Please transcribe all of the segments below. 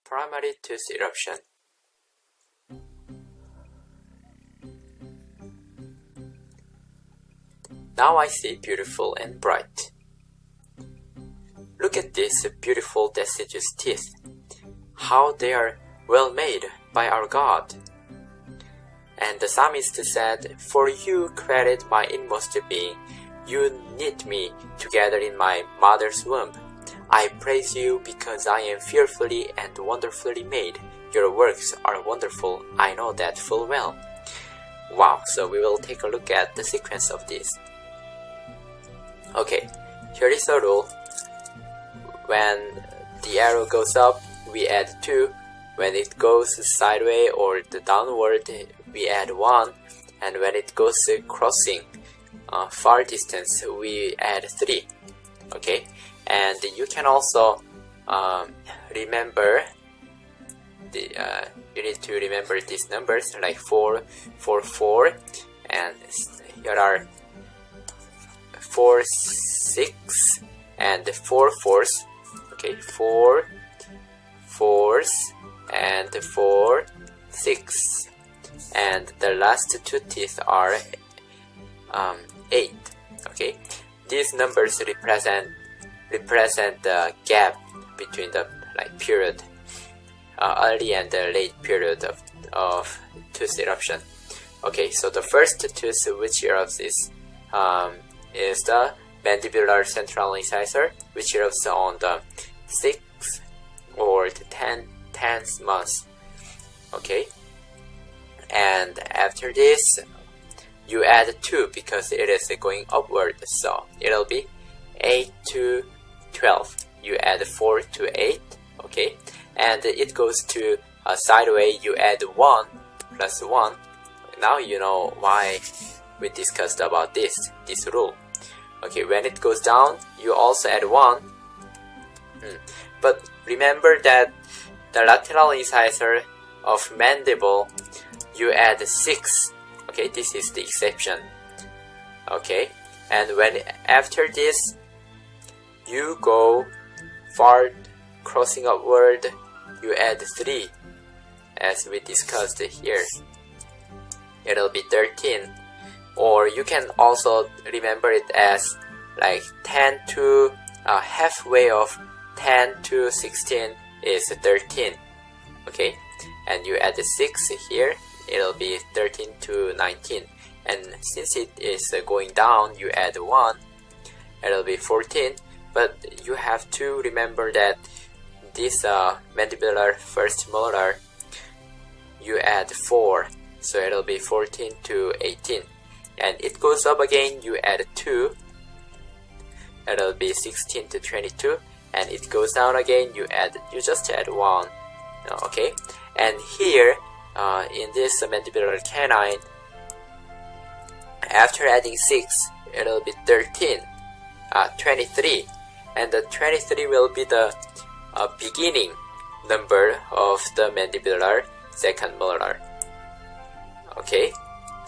primary tooth eruption. Now I see beautiful and bright. Look at these beautiful deciduous teeth. How they are well made by our God. And the psalmist said, "For you created my inmost being. You knit me together in my mother's womb. I praise you because I am fearfully and wonderfully made. Your works are wonderful. I know that full well." Wow, so we will take a look at the sequence of this. Okay, here is a rule. When the arrow goes up, we add 2. When it goes sideways or the downward, we add 1. And when it goes crossing far distance, we add 3. Okay, and you can also remember you need to remember these numbers like 4, 4, 4, and here are 4, 6, and 4 fours. Okay, 4 fours and 4, 6, and the last 2 teeth are 8. Okay, these numbers represent the gap between the period, early and the late period of tooth eruption. Okay, so the first tooth which erupts is the mandibular central incisor, which erupts on the 6th or the 10th month. Okay, and after this you add 2 because it is going upward, so it'll be 8 to 12. You add 4 to 8. Okay, and it goes to sideways, you add 1 plus 1. Now you know why we discussed about this rule. Okay, when it goes down, you also add 1. But remember that the lateral incisor of mandible, you add 6. Okay, this is the exception. Okay, and when after this, you go far crossing upward, you add 3, as we discussed here. It'll be 13. Or you can also remember it as 10 to halfway of 10 to 16 is 13. Okay, and you add 6 here, it'll be 13 to 19. And since it is going down, you add 1, it'll be 14. But you have to remember that this mandibular first molar, you add 4, so it'll be 14 to 18. And it goes up again, you add 2, it'll be 16 to 22. And it goes down again, you just add 1. Okay, and here in this mandibular canine, after adding 6, it'll be 13, 23, and the 23 will be the beginning number of the mandibular second molar. Okay,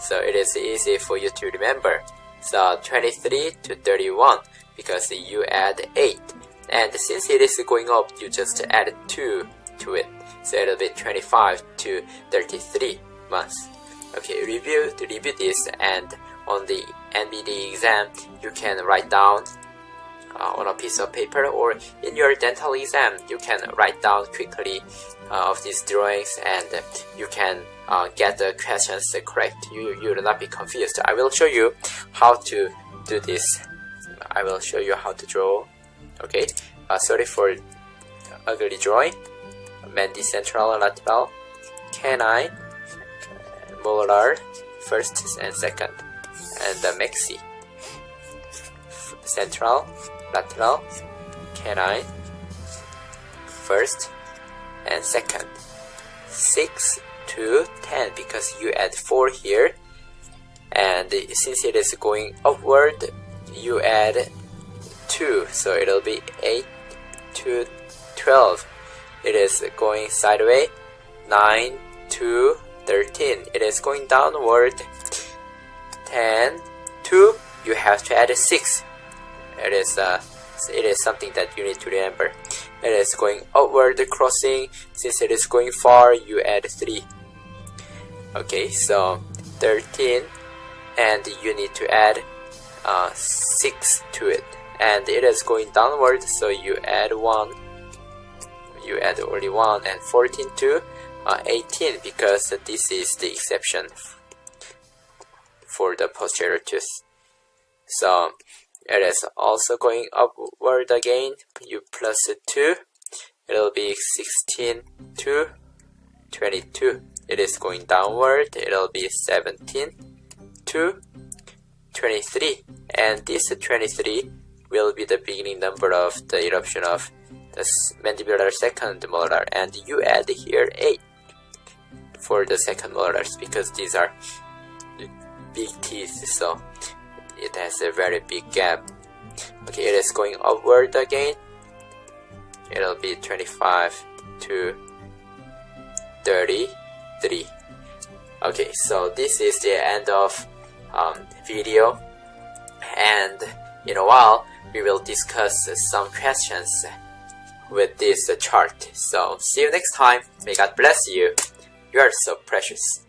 so it is easy for you to remember. So 23 to 31 because you add 8, and since it is going up, you just add 2 to it, so it'll be 25 to 33 months. Okay, review this, and on the NBDE exam, you can write down on a piece of paper, or in your dental exam, you can write down quickly of these drawings, and you can get the questions correct. You will not be confused. I will show you how to do this. I will show you how to draw. Okay, sorry for ugly drawing. Mandi central, lateral, canine, molar, first and second, and the maxi. Central, lateral, canine, first and second. 6 to 10 because you add 4 here, and since it is going upward, you add 2, so it'll be 8 to 12. It is going sideways, 9 to 13. It is going downward, 10 to, you have to add 6. It is something that you need to remember. it is going upward crossing. Since it is going far, you add 3. Okay, so 13, and you need to add 6 to it. And it is going downward, so you add 1. You add only 1, and 14 to 18, because this is the exception for the posterior tooth. So it is also going upward again. You plus 2, it'll be 16 to 22. It is going downward, it'll be 17 to 23. And this 23 will be the beginning number of the eruption of the mandibular second molar. And you add here 8 for the second molars, because these are big teeth, so it has a very big gap. Okay, it is going upward again. It'll be 25 to 33. Okay, so this is the end of video, and in a while we will discuss some questions with this chart. So see you next time. May God bless you. You are so precious.